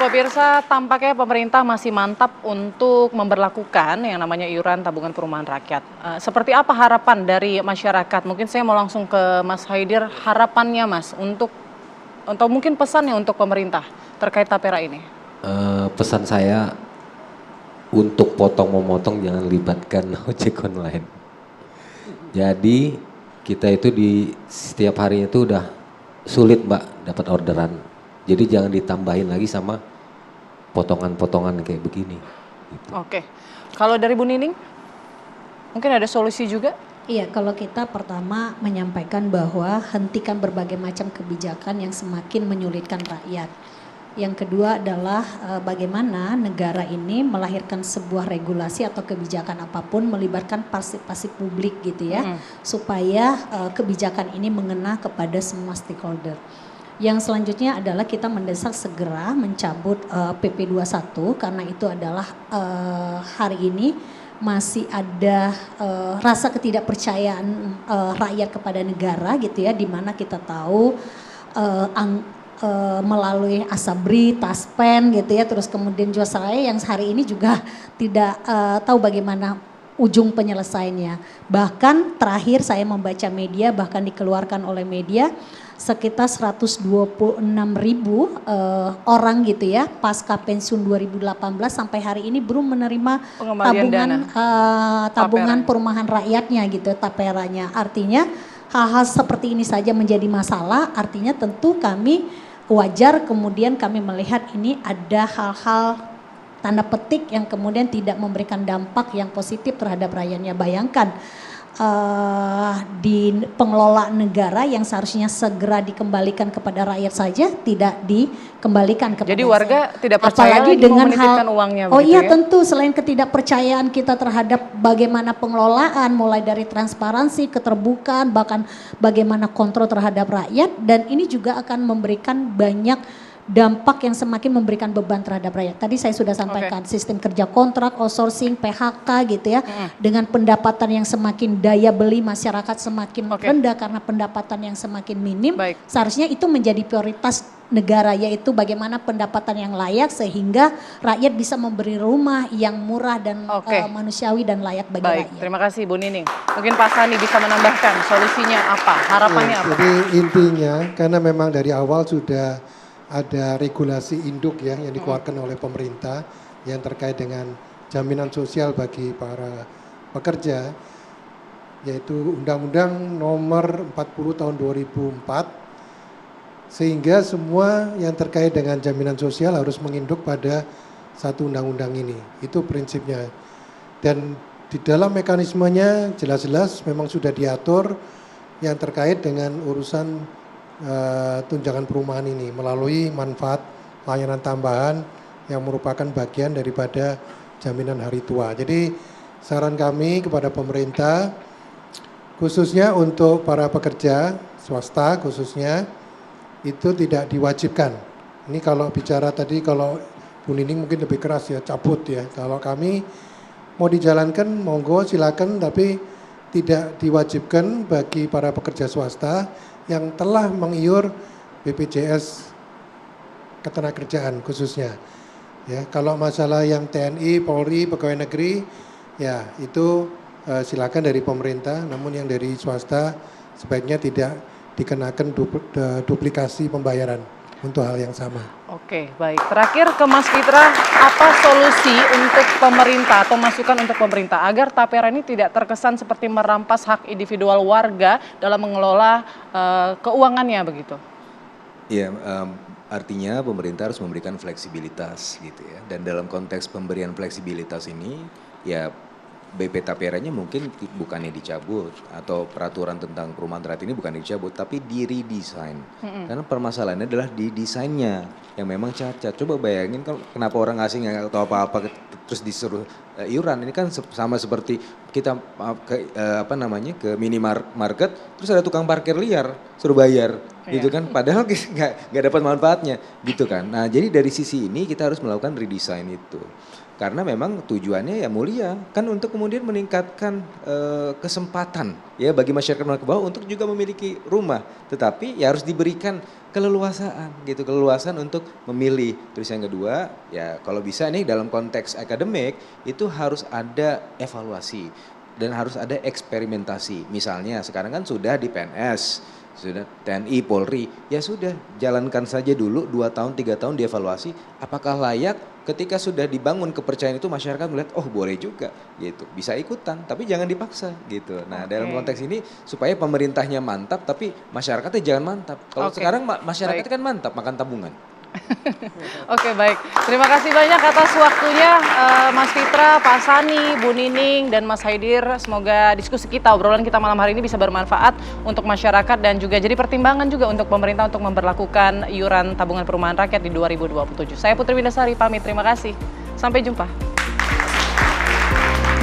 pemirsa, tampaknya pemerintah masih mantap untuk memberlakukan yang namanya iuran tabungan perumahan rakyat. Seperti apa harapan dari masyarakat? Mungkin saya mau langsung ke Mas Haidir, harapannya Mas untuk atau mungkin pesannya untuk pemerintah terkait tapera ini. Pesan saya untuk potong-memotong jangan libatkan ojek online. Jadi kita itu di setiap harinya itu udah sulit Mbak dapat orderan. Jadi jangan ditambahin lagi sama potongan-potongan kayak begini. Gitu. Oke, kalau dari Bu Nining, mungkin ada solusi juga? Iya, kalau kita pertama menyampaikan bahwa hentikan berbagai macam kebijakan yang semakin menyulitkan rakyat. Yang kedua adalah bagaimana negara ini melahirkan sebuah regulasi atau kebijakan apapun melibatkan partisipasi publik gitu ya, supaya kebijakan ini mengena kepada semua stakeholder. Yang selanjutnya adalah kita mendesak segera mencabut PP 21 karena itu adalah hari ini masih ada rasa ketidakpercayaan rakyat kepada negara gitu ya, di mana kita tahu melalui Asabri, Taspen gitu ya, terus kemudian Jiwasraya yang hari ini juga tidak tahu bagaimana ujung penyelesaiannya. Bahkan terakhir saya membaca media, bahkan dikeluarkan oleh media sekitar 126.000 orang gitu ya pasca pensiun 2018 sampai hari ini belum menerima tabungan perumahan rakyatnya gitu, taperanya. Artinya hal-hal seperti ini saja menjadi masalah, artinya tentu kami wajar kemudian kami melihat ini ada hal-hal tanda petik yang kemudian tidak memberikan dampak yang positif terhadap rakyatnya. Bayangkan di pengelola negara yang seharusnya segera dikembalikan kepada rakyat saja tidak dikembalikan kepada Jadi warga tidak percaya apalagi lagi dengan menitipkan uangnya. Oh iya ya? tentu, selain ketidakpercayaan kita terhadap bagaimana pengelolaan mulai dari transparansi, keterbukaan, bahkan bagaimana kontrol terhadap rakyat, dan ini juga akan memberikan banyak dampak yang semakin memberikan beban terhadap rakyat. Tadi saya sudah sampaikan sistem kerja kontrak, outsourcing, PHK gitu ya. Dengan pendapatan yang semakin daya beli masyarakat semakin rendah karena pendapatan yang semakin minim. Seharusnya itu menjadi prioritas negara, yaitu bagaimana pendapatan yang layak sehingga rakyat bisa memberi rumah yang murah dan manusiawi dan layak bagi rakyat. Terima kasih Bu Nining. Mungkin Pak Sani bisa menambahkan solusinya apa, harapannya apa? Jadi intinya karena memang dari awal sudah ada regulasi induk ya yang dikeluarkan oleh pemerintah yang terkait dengan jaminan sosial bagi para pekerja, yaitu Undang-Undang Nomor 40 Tahun 2004, sehingga semua yang terkait dengan jaminan sosial harus menginduk pada satu undang-undang ini. Itu prinsipnya. Dan di dalam mekanismenya jelas-jelas memang sudah diatur yang terkait dengan urusan tunjangan perumahan ini melalui manfaat layanan tambahan yang merupakan bagian daripada jaminan hari tua. Jadi saran kami kepada pemerintah khususnya untuk para pekerja swasta khususnya itu tidak diwajibkan. Ini kalau bicara tadi kalau Bu Nining mungkin lebih keras ya, cabut ya. Kalau kami mau dijalankan monggo silakan, tapi tidak diwajibkan bagi para pekerja swasta yang telah mengiur BPJS ketenagakerjaan khususnya. Ya, kalau masalah yang TNI, Polri, pegawai negeri, ya itu silakan dari pemerintah. Namun yang dari swasta sebaiknya tidak dikenakan duplikasi pembayaran untuk hal yang sama. Oke, baik. Terakhir ke Mas Fitra, apa solusi untuk pemerintah atau masukan untuk pemerintah agar tapera ini tidak terkesan seperti merampas hak individual warga dalam mengelola keuangannya begitu? Iya, artinya pemerintah harus memberikan fleksibilitas gitu ya. Dan dalam konteks pemberian fleksibilitas ini, ya BP Taperanya mungkin bukannya dicabut atau peraturan tentang perumahan rakyat ini bukan dicabut tapi diredesign. Karena permasalahannya adalah di desainnya yang memang cacat. Coba bayangin kalau kenapa orang asing nggak tahu apa-apa terus disuruh iuran. Ini kan sama seperti kita ke minimarket terus ada tukang parkir liar suruh bayar gitu kan. Padahal nggak dapat manfaatnya gitu kan. Nah jadi dari sisi ini kita harus melakukan redesign itu. karena memang tujuannya ya mulia kan untuk kemudian meningkatkan kesempatan ya bagi masyarakat menengah ke bawah untuk juga memiliki rumah, tetapi ya harus diberikan keleluasaan gitu, keleluasaan untuk memilih. Terus yang kedua ya kalau bisa nih dalam konteks akademik itu harus ada evaluasi dan harus ada eksperimentasi. Misalnya sekarang kan sudah di PNS, sudah TNI, Polri, ya sudah jalankan saja dulu 2 tahun, 3 tahun dievaluasi apakah layak. Ketika sudah dibangun kepercayaan itu masyarakat melihat oh boleh juga gitu, bisa ikutan tapi jangan dipaksa gitu. Nah dalam konteks ini supaya pemerintahnya mantap tapi masyarakatnya jangan mantap. Kalau sekarang masyarakat kan mantap makan tabungan. Oke, baik. Terima kasih banyak atas waktunya Mas Fitra, Pak Sani, Bu Nining, dan Mas Haidir. Semoga diskusi kita, obrolan kita malam hari ini bisa bermanfaat untuk masyarakat dan juga jadi pertimbangan juga untuk pemerintah untuk memberlakukan iuran tabungan perumahan rakyat di 2027. Saya Putri Windasari pamit, terima kasih. Sampai jumpa.